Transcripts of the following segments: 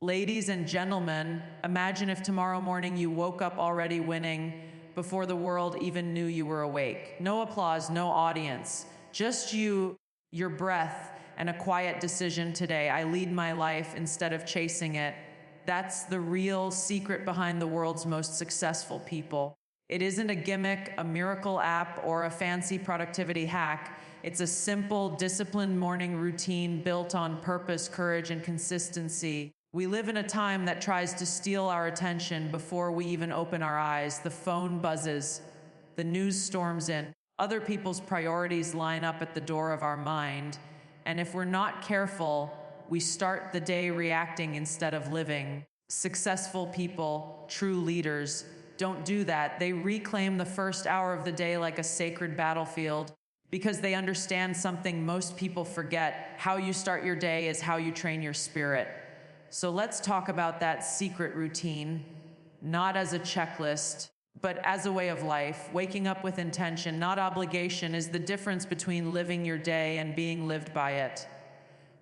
Ladies and gentlemen, imagine if tomorrow morning you woke up already winning before the world even knew you were awake. No applause, no audience, just you, your breath, and a quiet decision today. I lead my life instead of chasing it. That's the real secret behind the world's most successful people. It isn't a gimmick, a miracle app, or a fancy productivity hack. It's a simple, disciplined morning routine built on purpose, courage, and consistency. We live in a time that tries to steal our attention before we even open our eyes. The phone buzzes, the news storms in, other people's priorities line up at the door of our mind. And if we're not careful, we start the day reacting instead of living. Successful people, true leaders, don't do that. They reclaim the first hour of the day like a sacred battlefield because they understand something most people forget. How you start your day is how you train your spirit. So let's talk about that secret routine, not as a checklist, but as a way of life. Waking up with intention, not obligation, is the difference between living your day and being lived by it.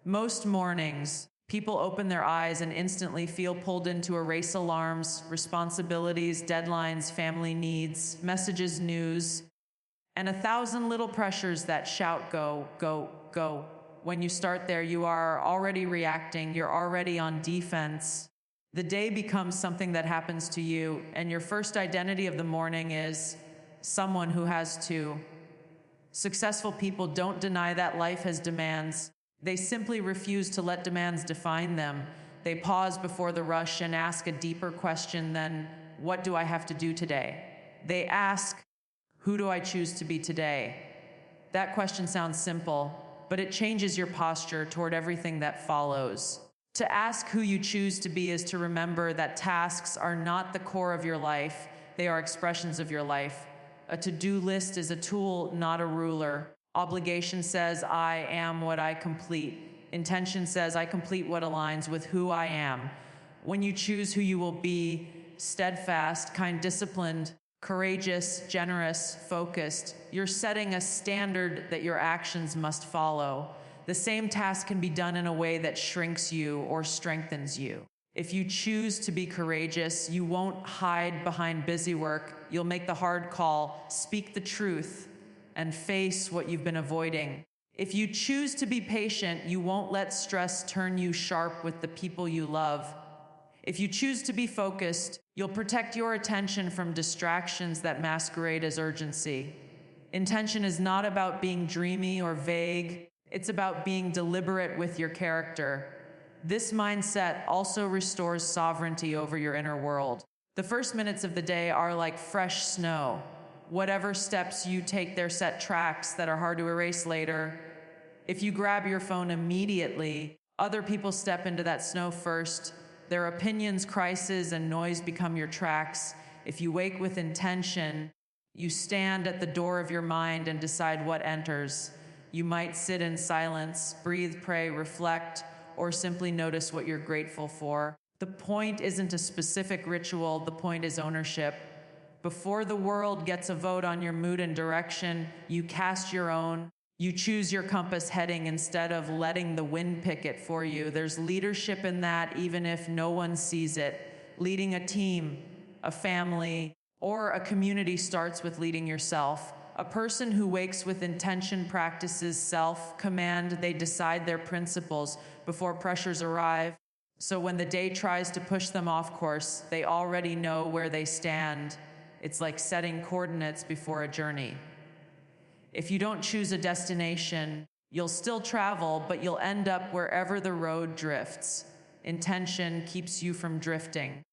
Most mornings, people open their eyes and instantly feel pulled into a race: alarms, responsibilities, deadlines, family needs, messages, news, and 1,000 little pressures that shout, go, go, go. When you start there, you are already reacting, you're already on defense. The day becomes something that happens to you, and your first identity of the morning is someone who has to. Successful people don't deny that life has demands. They simply refuse to let demands define them. They pause before the rush and ask a deeper question than, what do I have to do today? They ask, who do I choose to be today? That question sounds simple, but it changes your posture toward everything that follows. To ask who you choose to be is to remember that tasks are not the core of your life, they are expressions of your life. A to-do list is a tool, not a ruler. Obligation says, I am what I complete. Intention says, I complete what aligns with who I am. When you choose who you will be, steadfast, kind, disciplined, courageous, generous, focused, you're setting a standard that your actions must follow. The same task can be done in a way that shrinks you or strengthens you. If you choose to be courageous, you won't hide behind busy work. You'll make the hard call, speak the truth, and face what you've been avoiding. If you choose to be patient, you won't let stress turn you sharp with the people you love. If you choose to be focused, you'll protect your attention from distractions that masquerade as urgency. Intention is not about being dreamy or vague. It's about being deliberate with your character. This mindset also restores sovereignty over your inner world. The first minutes of the day are like fresh snow. Whatever steps you take, they're set tracks that are hard to erase later. If you grab your phone immediately, other people step into that snow first. Their opinions, crises, and noise become your tracks. If you wake with intention, you stand at the door of your mind and decide what enters. You might sit in silence, breathe, pray, reflect, or simply notice what you're grateful for. The point isn't a specific ritual, the point is ownership. Before the world gets a vote on your mood and direction, you cast your own. You choose your compass heading instead of letting the wind pick it for you. There's leadership in that, even if no one sees it. Leading a team, a family, or a community starts with leading yourself. A person who wakes with intention practices self-command. They decide their principles before pressures arrive. So when the day tries to push them off course, they already know where they stand. It's like setting coordinates before a journey. If you don't choose a destination, you'll still travel, but you'll end up wherever the road drifts. Intention keeps you from drifting.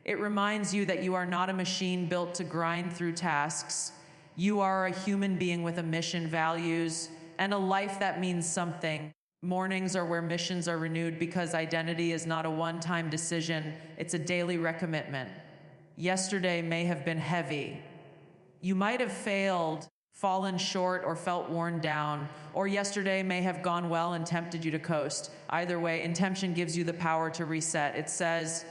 It reminds you that you are not a machine built to grind through tasks. You are a human being with a mission, values, and a life that means something. Mornings are where missions are renewed because identity is not a one-time decision, it's a daily recommitment. Yesterday may have been heavy. You might have failed, fallen short, or felt worn down, or yesterday may have gone well and tempted you to coast. Either way, intention gives you the power to reset. It says,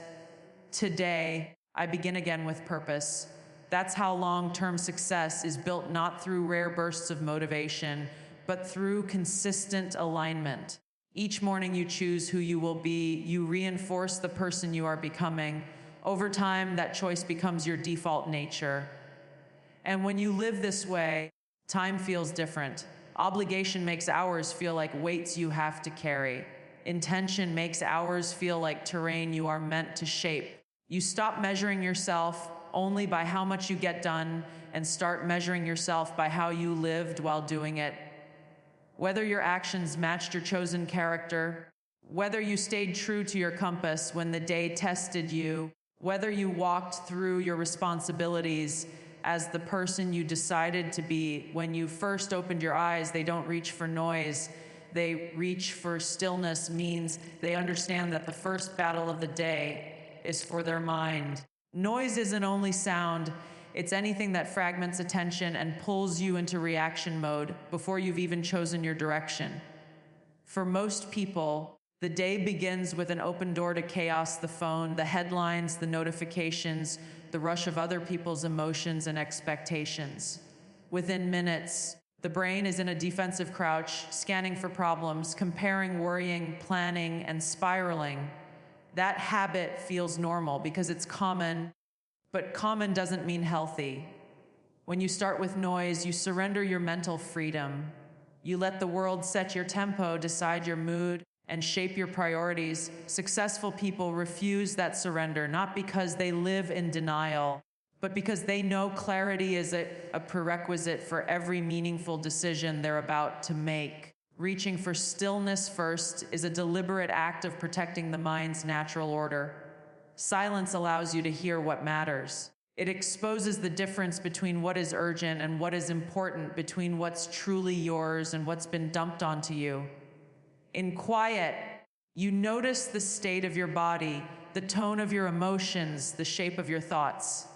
today, I begin again with purpose. That's how long-term success is built, not through rare bursts of motivation, but through consistent alignment. Each morning you choose who you will be. You reinforce the person you are becoming. Over time, that choice becomes your default nature. And when you live this way, time feels different. Obligation makes hours feel like weights you have to carry. Intention makes hours feel like terrain you are meant to shape. You stop measuring yourself only by how much you get done and start measuring yourself by how you lived while doing it. Whether your actions matched your chosen character, whether you stayed true to your compass when the day tested you, whether you walked through your responsibilities as the person you decided to be when you first opened your eyes, they don't reach for noise. They reach for stillness, means they understand that the first battle of the day is for their mind. Noise isn't only sound, it's anything that fragments attention and pulls you into reaction mode before you've even chosen your direction. For most people, the day begins with an open door to chaos: the phone, the headlines, the notifications, the rush of other people's emotions and expectations. Within minutes, the brain is in a defensive crouch, scanning for problems, comparing, worrying, planning, and spiraling. That habit feels normal because it's common, but common doesn't mean healthy. When you start with noise, you surrender your mental freedom. You let the world set your tempo, decide your mood, and shape your priorities. Successful people refuse that surrender, not because they live in denial, but because they know clarity is a prerequisite for every meaningful decision they're about to make. Reaching for stillness first is a deliberate act of protecting the mind's natural order. Silence allows you to hear what matters. It exposes the difference between what is urgent and what is important, between what's truly yours and what's been dumped onto you. In quiet, you notice the state of your body, the tone of your emotions, the shape of your thoughts.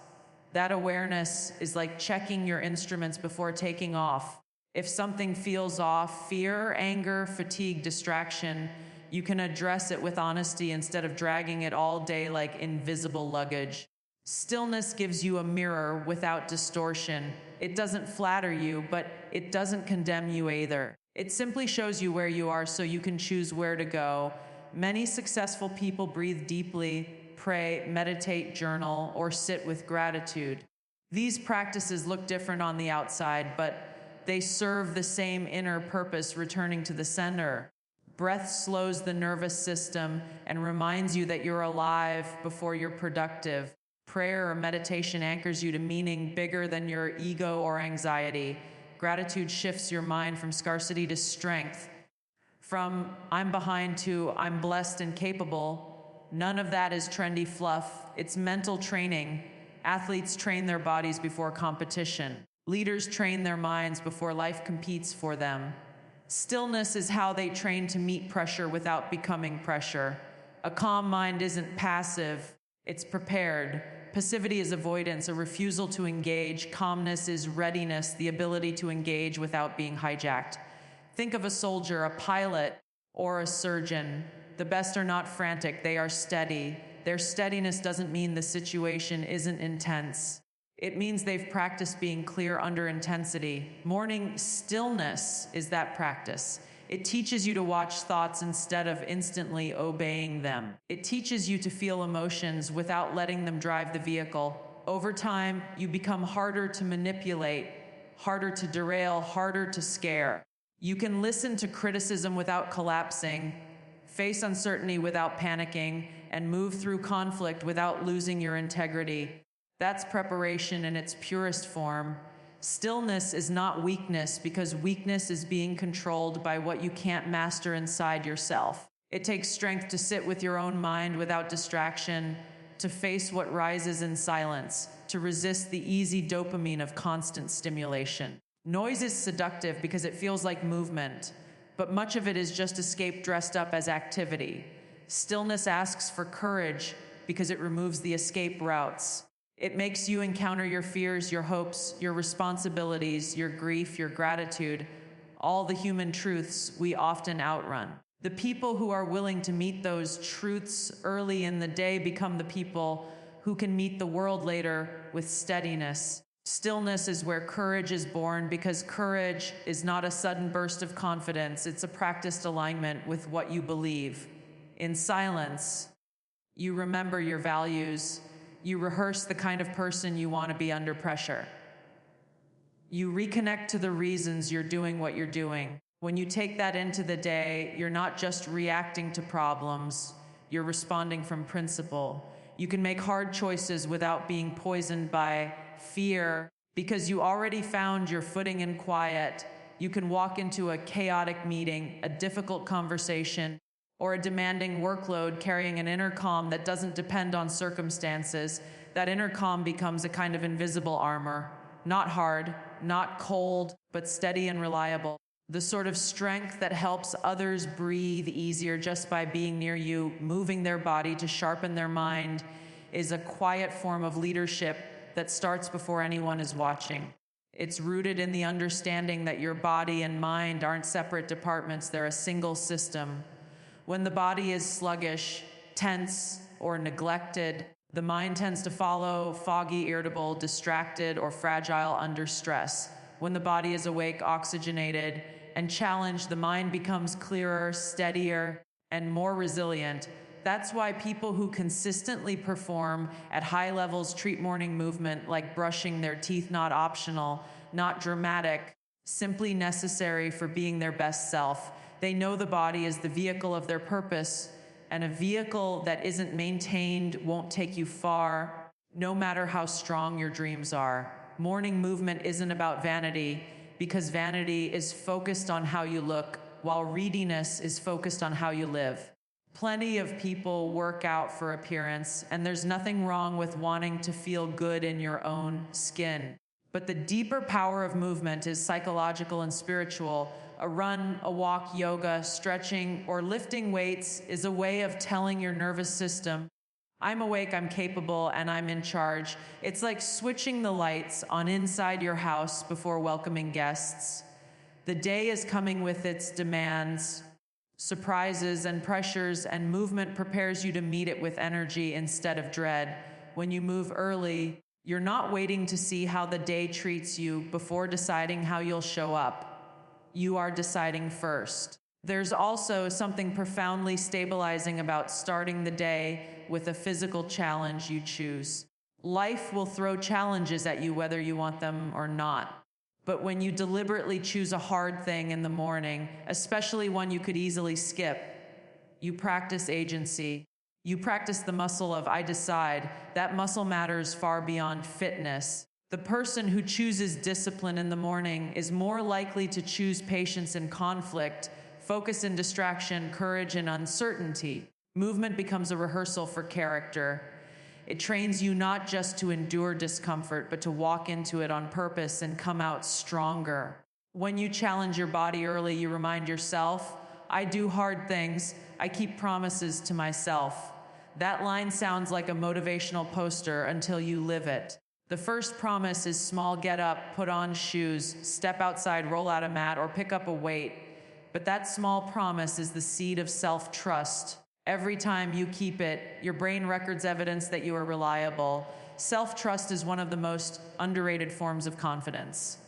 That awareness is like checking your instruments before taking off. If something feels off, fear, anger, fatigue, distraction, you can address it with honesty instead of dragging it all day like invisible luggage. Stillness gives you a mirror without distortion. It doesn't flatter you, but it doesn't condemn you either. It simply shows you where you are so you can choose where to go. Many successful people breathe deeply, pray, meditate, journal, or sit with gratitude. These practices look different on the outside, but they serve the same inner purpose, returning to the center. Breath slows the nervous system and reminds you that you're alive before you're productive. Prayer or meditation anchors you to meaning bigger than your ego or anxiety. Gratitude shifts your mind from scarcity to strength. From I'm behind to I'm blessed and capable. None of that is trendy fluff. It's mental training. Athletes train their bodies before competition. Leaders train their minds before life competes for them. Stillness is how they train to meet pressure without becoming pressure. A calm mind isn't passive, it's prepared. Passivity is avoidance, a refusal to engage. Calmness is readiness, the ability to engage without being hijacked. Think of a soldier, a pilot, or a surgeon. The best are not frantic, they are steady. Their steadiness doesn't mean the situation isn't intense. It means they've practiced being clear under intensity. Morning stillness is that practice. It teaches you to watch thoughts instead of instantly obeying them. It teaches you to feel emotions without letting them drive the vehicle. Over time, you become harder to manipulate, harder to derail, harder to scare. You can listen to criticism without collapsing, face uncertainty without panicking, and move through conflict without losing your integrity. That's preparation in its purest form. Stillness is not weakness, because weakness is being controlled by what you can't master inside yourself. It takes strength to sit with your own mind without distraction, to face what rises in silence, to resist the easy dopamine of constant stimulation. Noise is seductive because it feels like movement, but much of it is just escape dressed up as activity. Stillness asks for courage because it removes the escape routes. It makes you encounter your fears, your hopes, your responsibilities, your grief, your gratitude, all the human truths we often outrun. The people who are willing to meet those truths early in the day become the people who can meet the world later with steadiness. Stillness is where courage is born, because courage is not a sudden burst of confidence, it's a practiced alignment with what you believe. In silence, you remember your values, you rehearse the kind of person you want to be under pressure. You reconnect to the reasons you're doing what you're doing. When you take that into the day, you're not just reacting to problems, you're responding from principle. You can make hard choices without being poisoned by fear, because you already found your footing in quiet. You can walk into a chaotic meeting, a difficult conversation, or a demanding workload carrying an inner calm that doesn't depend on circumstances. That inner calm becomes a kind of invisible armor. Not hard, not cold, but steady and reliable. The sort of strength that helps others breathe easier just by being near you, moving their body to sharpen their mind, is a quiet form of leadership that starts before anyone is watching. It's rooted in the understanding that your body and mind aren't separate departments, they're a single system. When the body is sluggish, tense, or neglected, the mind tends to follow, foggy, irritable, distracted, or fragile under stress. When the body is awake, oxygenated, and challenged, the mind becomes clearer, steadier, and more resilient. That's why people who consistently perform at high levels treat morning movement like brushing their teeth, not optional, not dramatic, simply necessary for being their best self. They know the body is the vehicle of their purpose, and a vehicle that isn't maintained won't take you far, no matter how strong your dreams are. Morning movement isn't about vanity, because vanity is focused on how you look, while readiness is focused on how you live. Plenty of people work out for appearance, and there's nothing wrong with wanting to feel good in your own skin. But the deeper power of movement is psychological and spiritual. A run, a walk, yoga, stretching, or lifting weights is a way of telling your nervous system, I'm awake, I'm capable, and I'm in charge. It's like switching the lights on inside your house before welcoming guests. The day is coming with its demands, surprises, and pressures, and movement prepares you to meet it with energy instead of dread. When you move early, you're not waiting to see how the day treats you before deciding how you'll show up. You are deciding first. There's also something profoundly stabilizing about starting the day with a physical challenge you choose. Life will throw challenges at you whether you want them or not. But when you deliberately choose a hard thing in the morning, especially one you could easily skip, you practice agency. You practice the muscle of I decide. That muscle matters far beyond fitness. The person who chooses discipline in the morning is more likely to choose patience in conflict, focus in distraction, courage in uncertainty. Movement becomes a rehearsal for character. It trains you not just to endure discomfort, but to walk into it on purpose and come out stronger. When you challenge your body early, you remind yourself, I do hard things, I keep promises to myself. That line sounds like a motivational poster until you live it. The first promise is small: get up, put on shoes, step outside, roll out a mat, or pick up a weight. But that small promise is the seed of self-trust. Every time you keep it, your brain records evidence that you are reliable. Self-trust is one of the most underrated forms of confidence.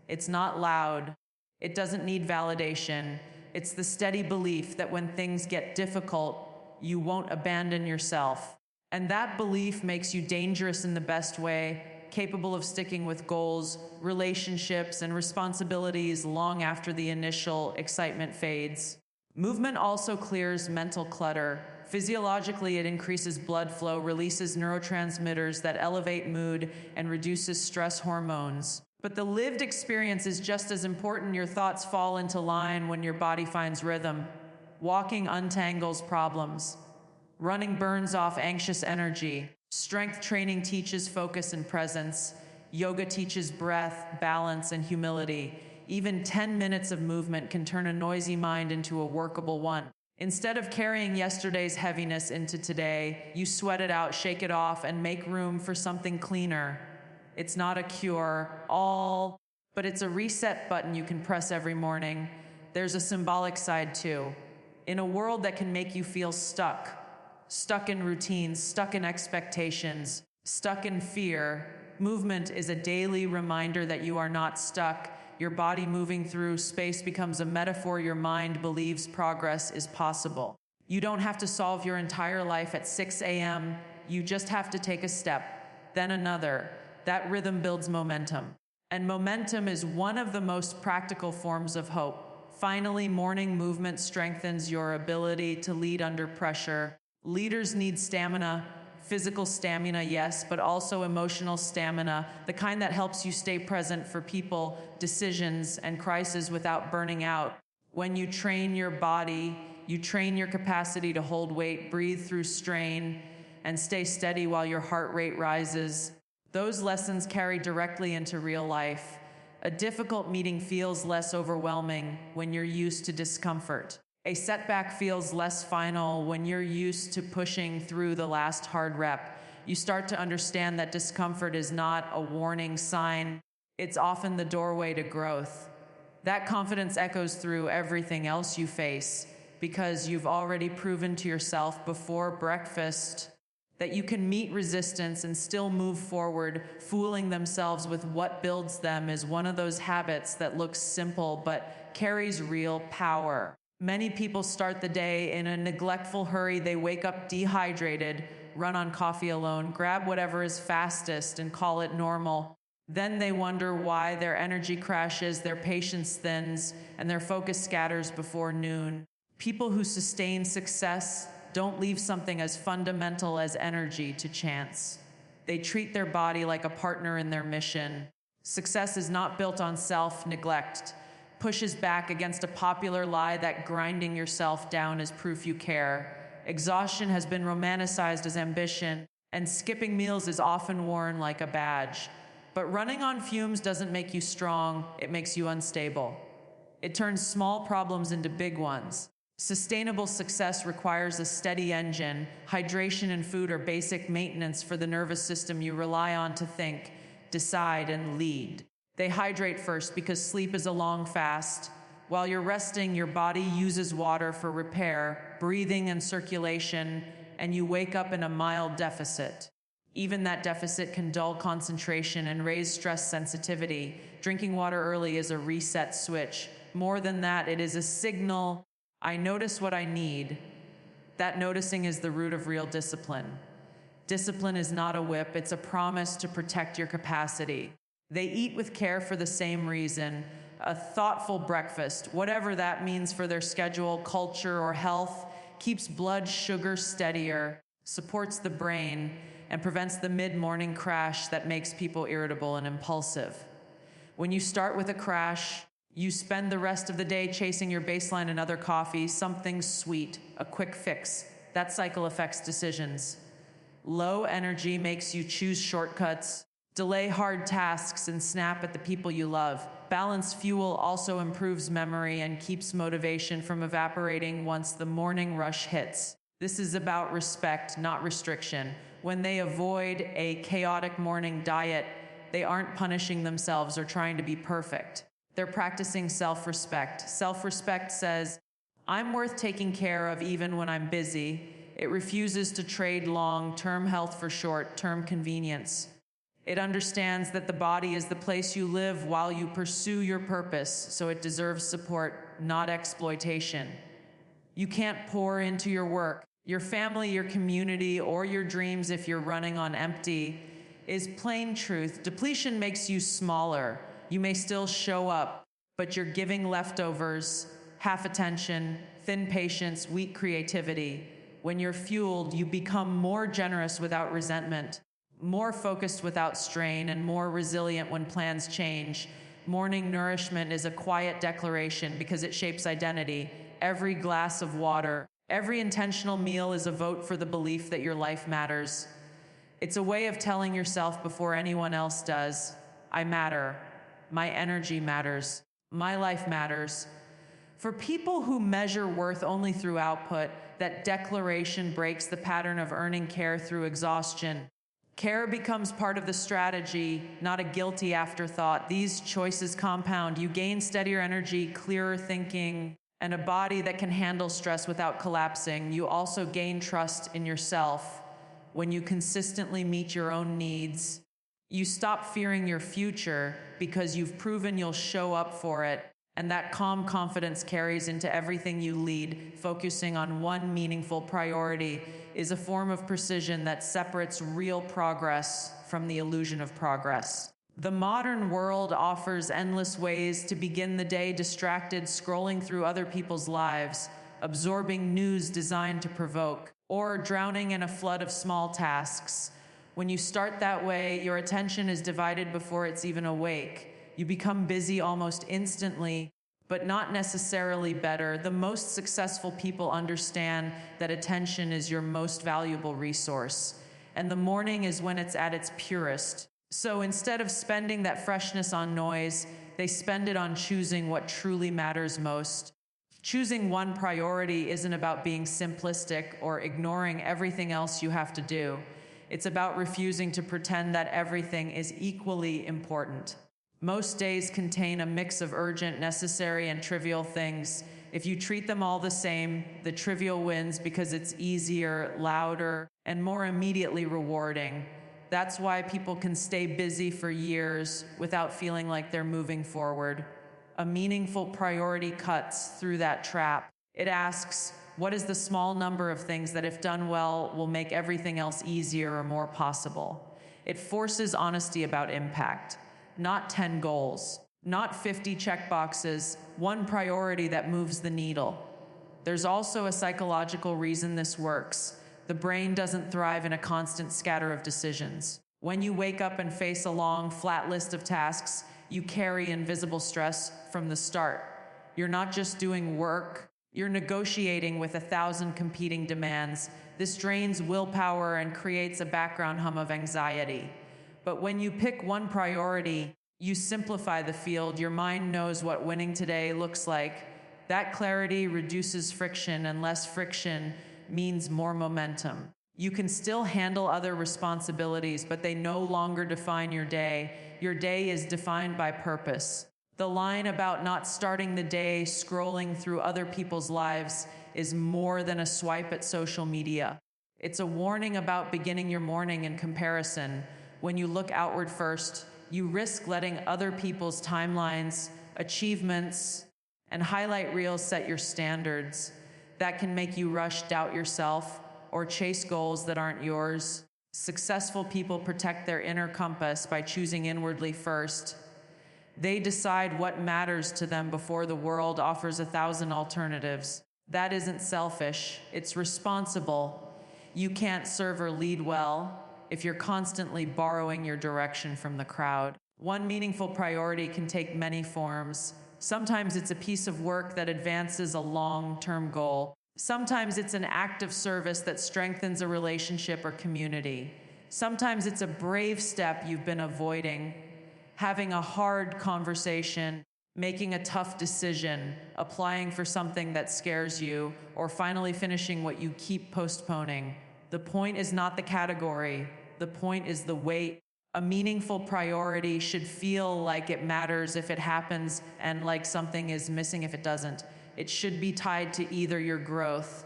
It's not loud. It doesn't need validation. It's the steady belief that when things get difficult, you won't abandon yourself. And that belief makes you dangerous in the best way, capable of sticking with goals, relationships, and responsibilities long after the initial excitement fades. Movement also clears mental clutter. Physiologically, it increases blood flow, releases neurotransmitters that elevate mood, and reduces stress hormones. But the lived experience is just as important. Your thoughts fall into line when your body finds rhythm. Walking untangles problems. Running burns off anxious energy. Strength training teaches focus and presence. Yoga teaches breath, balance, and humility. Even 10 minutes of movement can turn a noisy mind into a workable one. Instead of carrying yesterday's heaviness into today, you sweat it out, shake it off, and make room for something cleaner. It's not a cure-all, but it's a reset button you can press every morning. There's a symbolic side too. In a world that can make you feel stuck in routines, stuck in expectations, stuck in fear. Movement is a daily reminder that you are not stuck. Your body moving through space becomes a metaphor your mind believes progress is possible. You don't have to solve your entire life at 6 a.m. You just have to take a step, then another. That rhythm builds momentum. And momentum is one of the most practical forms of hope. Finally, morning movement strengthens your ability to lead under pressure. Leaders need stamina, physical stamina, yes, but also emotional stamina, the kind that helps you stay present for people, decisions, and crises without burning out. When you train your body, you train your capacity to hold weight, breathe through strain, and stay steady while your heart rate rises. Those lessons carry directly into real life. A difficult meeting feels less overwhelming when you're used to discomfort. A setback feels less final when you're used to pushing through the last hard rep. You start to understand that discomfort is not a warning sign. It's often the doorway to growth. That confidence echoes through everything else you face, because you've already proven to yourself before breakfast that you can meet resistance and still move forward. Fooling themselves with what builds them is one of those habits that looks simple but carries real power. Many people start the day in a neglectful hurry. They wake up dehydrated, run on coffee alone, grab whatever is fastest and call it normal. Then they wonder why their energy crashes, their patience thins, and their focus scatters before noon. People who sustain success don't leave something as fundamental as energy to chance. They treat their body like a partner in their mission. Success is not built on self-neglect. Pushes back against a popular lie that grinding yourself down is proof you care. Exhaustion has been romanticized as ambition, and skipping meals is often worn like a badge. But running on fumes doesn't make you strong, it makes you unstable. It turns small problems into big ones. Sustainable success requires a steady engine. Hydration and food are basic maintenance for the nervous system you rely on to think, decide, and lead. They hydrate first because sleep is a long fast. While you're resting, your body uses water for repair, breathing, and circulation, and you wake up in a mild deficit. Even that deficit can dull concentration and raise stress sensitivity. Drinking water early is a reset switch. More than that, it is a signal. I notice what I need. That noticing is the root of real discipline. Discipline is not a whip, it's a promise to protect your capacity. They eat with care for the same reason. A thoughtful breakfast, whatever that means for their schedule, culture, or health, keeps blood sugar steadier, supports the brain, and prevents the mid-morning crash that makes people irritable and impulsive. When you start with a crash, you spend the rest of the day chasing your baseline and other coffee, something sweet, a quick fix. That cycle affects decisions. Low energy makes you choose shortcuts, delay hard tasks, and snap at the people you love. Balanced fuel also improves memory and keeps motivation from evaporating once the morning rush hits. This is about respect, not restriction. When they avoid a chaotic morning diet, they aren't punishing themselves or trying to be perfect. They're practicing self-respect. Self-respect says, I'm worth taking care of even when I'm busy. It refuses to trade long-term health for short-term convenience. It understands that the body is the place you live while you pursue your purpose, so it deserves support, not exploitation. You can't pour into your work, your family, your community, or your dreams if you're running on empty, is plain truth. Depletion makes you smaller. You may still show up, but you're giving leftovers, half attention, thin patience, weak creativity. When you're fueled, you become more generous without resentment, more focused without strain, and more resilient when plans change. Morning nourishment is a quiet declaration because it shapes identity. Every glass of water, every intentional meal is a vote for the belief that your life matters. It's a way of telling yourself before anyone else does, I matter. My energy matters. My life matters. For people who measure worth only through output, that declaration breaks the pattern of earning care through exhaustion. Care becomes part of the strategy, not a guilty afterthought. These choices compound. You gain steadier energy, clearer thinking, and a body that can handle stress without collapsing. You also gain trust in yourself. when you consistently meet your own needs. You stop fearing your future because you've proven you'll show up for it, and that calm confidence carries into everything you lead. Focusing on one meaningful priority is a form of precision that separates real progress from the illusion of progress. The modern world offers endless ways to begin the day, distracted, scrolling through other people's lives, absorbing news designed to provoke, or drowning in a flood of small tasks. When you start that way, your attention is divided before it's even awake. You become busy almost instantly, but not necessarily better. The most successful people understand that attention is your most valuable resource, and the morning is when it's at its purest. So instead of spending that freshness on noise, they spend it on choosing what truly matters most. Choosing one priority isn't about being simplistic or ignoring everything else you have to do. It's about refusing to pretend that everything is equally important. Most days contain a mix of urgent, necessary, and trivial things. If you treat them all the same, the trivial wins because it's easier, louder, and more immediately rewarding. That's why people can stay busy for years without feeling like they're moving forward. A meaningful priority cuts through that trap. It asks, what is the small number of things that, if done well, will make everything else easier or more possible? It forces honesty about impact. Not 10 goals, not 50 checkboxes, one priority that moves the needle. There's also a psychological reason this works. The brain doesn't thrive in a constant scatter of decisions. When you wake up and face a long, flat list of tasks, you carry invisible stress from the start. You're not just doing work, you're negotiating with 1,000 competing demands. This drains willpower and creates a background hum of anxiety. But when you pick one priority, you simplify the field. Your mind knows what winning today looks like. That clarity reduces friction, and less friction means more momentum. You can still handle other responsibilities, but they no longer define your day. Your day is defined by purpose. The line about not starting the day scrolling through other people's lives is more than a swipe at social media. It's a warning about beginning your morning in comparison. When you look outward first, you risk letting other people's timelines, achievements, and highlight reels set your standards. That can make you rush, doubt yourself, or chase goals that aren't yours. Successful people protect their inner compass by choosing inwardly first. They decide what matters to them before the world offers 1,000 alternatives. That isn't selfish, it's responsible. You can't serve or lead well if you're constantly borrowing your direction from the crowd. One meaningful priority can take many forms. Sometimes it's a piece of work that advances a long-term goal. Sometimes it's an act of service that strengthens a relationship or community. Sometimes it's a brave step you've been avoiding, having a hard conversation, making a tough decision, applying for something that scares you, or finally finishing what you keep postponing. The point is not the category. The point is the weight. A meaningful priority should feel like it matters if it happens and like something is missing if it doesn't. It should be tied to either your growth,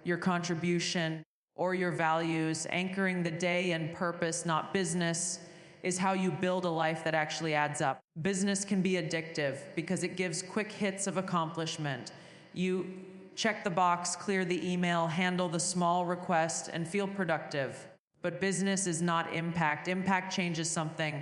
your contribution, or your values. Anchoring the day in purpose, not business, is how you build a life that actually adds up. Business can be addictive because it gives quick hits of accomplishment. You check the box, clear the email, handle the small request, and feel productive. But business is not impact. Impact changes something.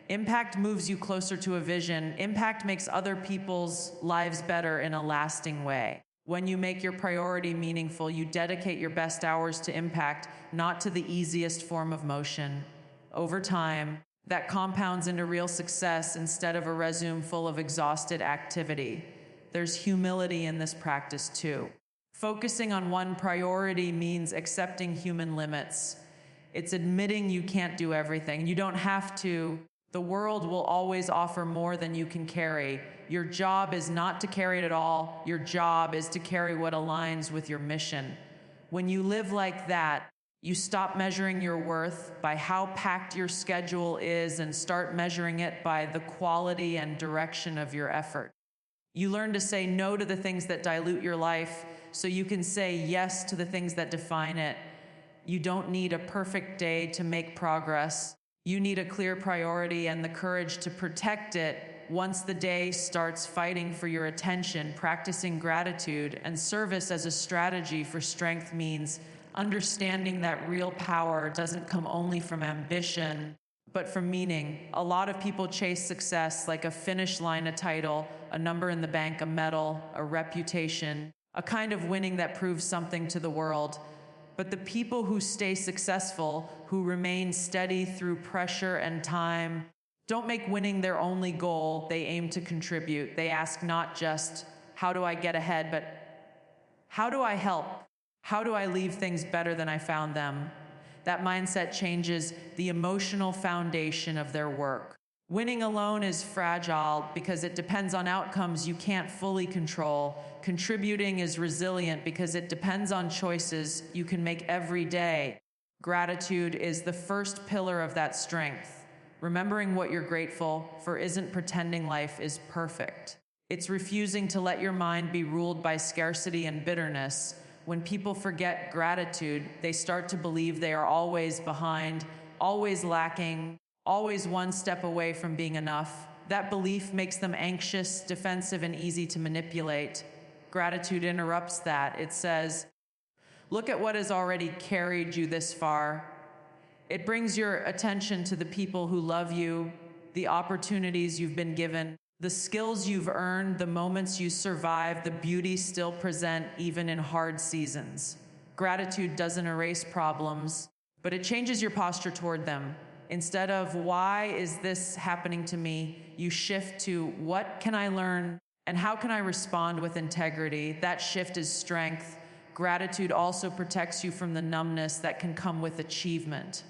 Impact moves you closer to a vision. Impact makes other people's lives better in a lasting way. When you make your priority meaningful, you dedicate your best hours to impact, not to the easiest form of motion. Over time, that compounds into real success instead of a resume full of exhausted activity. There's humility in this practice too. Focusing on one priority means accepting human limits. It's admitting you can't do everything. You don't have to. The world will always offer more than you can carry. Your job is not to carry it at all. Your job is to carry what aligns with your mission. When you live like that, you stop measuring your worth by how packed your schedule is and start measuring it by the quality and direction of your effort. You learn to say no to the things that dilute your life so you can say yes to the things that define it. You don't need a perfect day to make progress. You need a clear priority and the courage to protect it. Once the day starts fighting for your attention, practicing gratitude and service as a strategy for strength means understanding that real power doesn't come only from ambition, but from meaning. A lot of people chase success like a finish line, a title, a number in the bank, a medal, a reputation, a kind of winning that proves something to the world. But the people who stay successful, who remain steady through pressure and time, don't make winning their only goal. They aim to contribute. They ask not just, how do I get ahead, but how do I help? How do I leave things better than I found them? That mindset changes the emotional foundation of their work. Winning alone is fragile because it depends on outcomes you can't fully control. Contributing is resilient because it depends on choices you can make every day. Gratitude is the first pillar of that strength. Remembering what you're grateful for isn't pretending life is perfect. It's refusing to let your mind be ruled by scarcity and bitterness. When people forget gratitude, they start to believe they are always behind, always lacking, always one step away from being enough. That belief makes them anxious, defensive, and easy to manipulate. Gratitude interrupts that. It says, look at what has already carried you this far. It brings your attention to the people who love you, the opportunities you've been given, the skills you've earned, the moments you survived, the beauty still present even in hard seasons. Gratitude doesn't erase problems, but it changes your posture toward them. Instead of, why is this happening to me? You shift to, what can I learn and how can I respond with integrity? That shift is strength. Gratitude also protects you from the numbness that can come with achievement.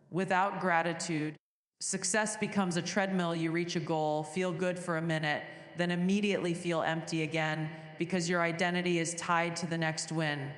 Without gratitude, success becomes a treadmill. You reach a goal, feel good for a minute, then immediately feel empty again because your identity is tied to the next win.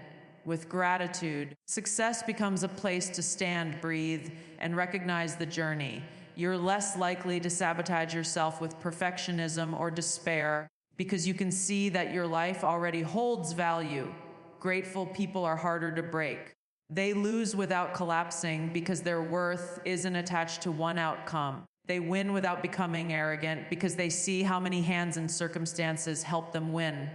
With gratitude, success becomes a place to stand, breathe, and recognize the journey. You're less likely to sabotage yourself with perfectionism or despair because you can see that your life already holds value. Grateful people are harder to break. They lose without collapsing because their worth isn't attached to one outcome. They win without becoming arrogant because they see how many hands and circumstances help them win.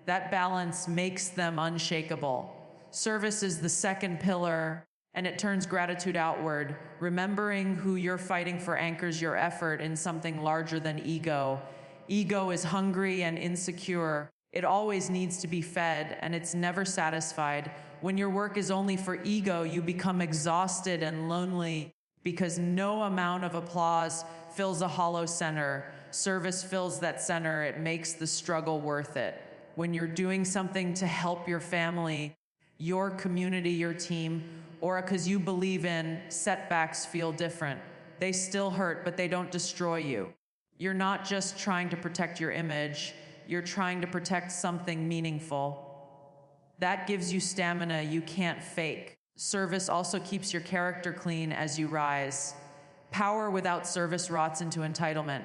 That balance makes them unshakable. Service is the second pillar, and it turns gratitude outward. Remembering who you're fighting for anchors your effort in something larger than ego. Ego is hungry and insecure. It always needs to be fed, and it's never satisfied. When your work is only for ego, you become exhausted and lonely because no amount of applause fills a hollow center. Service fills that center. It makes the struggle worth it. When you're doing something to help your family, your community, your team, or because you believe in, setbacks feel different. They still hurt, but they don't destroy you. You're not just trying to protect your image. You're trying to protect something meaningful. That gives you stamina you can't fake. Service also keeps your character clean as you rise. Power without service rots into entitlement.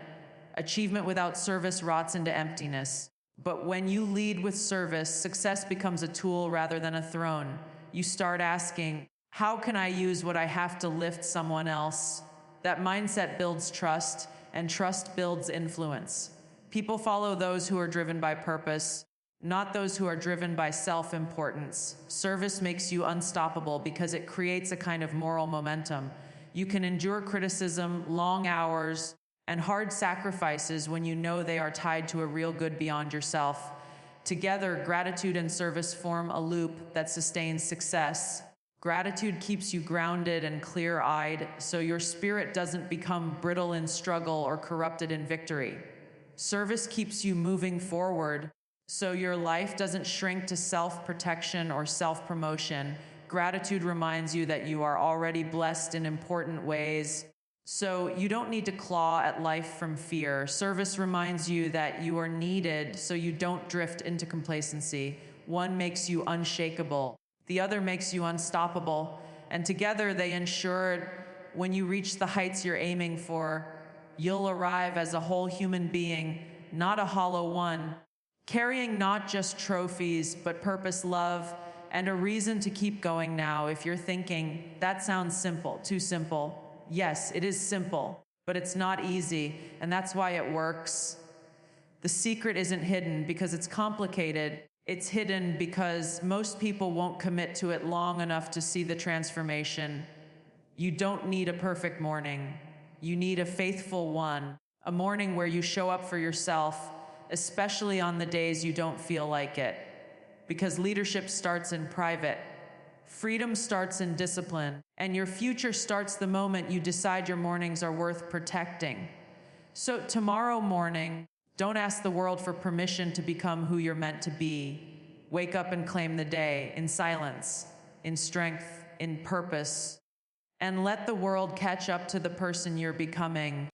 Achievement without service rots into emptiness. But when you lead with service, success becomes a tool rather than a throne. You start asking, how can I use what I have to lift someone else? That mindset builds trust, and trust builds influence. People follow those who are driven by purpose, not those who are driven by self-importance. Service makes you unstoppable because it creates a kind of moral momentum. You can endure criticism, long hours, and hard sacrifices when you know they are tied to a real good beyond yourself. Together, gratitude and service form a loop that sustains success. Gratitude keeps you grounded and clear-eyed, so your spirit doesn't become brittle in struggle or corrupted in victory. Service keeps you moving forward, so your life doesn't shrink to self-protection or self-promotion. Gratitude reminds you that you are already blessed in important ways, so you don't need to claw at life from fear. Service reminds you that you are needed, so you don't drift into complacency. One makes you unshakable. The other makes you unstoppable. And together they ensure when you reach the heights you're aiming for, you'll arrive as a whole human being, not a hollow one, carrying not just trophies, but purpose, love, and a reason to keep going now. If you're thinking, that sounds simple, too simple. Yes, it is simple, but it's not easy, and that's why it works. The secret isn't hidden because it's complicated. It's hidden because most people won't commit to it long enough to see the transformation. You don't need a perfect morning. You need a faithful one. A morning where you show up for yourself, especially on the days you don't feel like it. Because leadership starts in private. Freedom starts in discipline. And your future starts the moment you decide your mornings are worth protecting. So tomorrow morning, don't ask the world for permission to become who you're meant to be. Wake up and claim the day in silence, in strength, in purpose, and let the world catch up to the person you're becoming.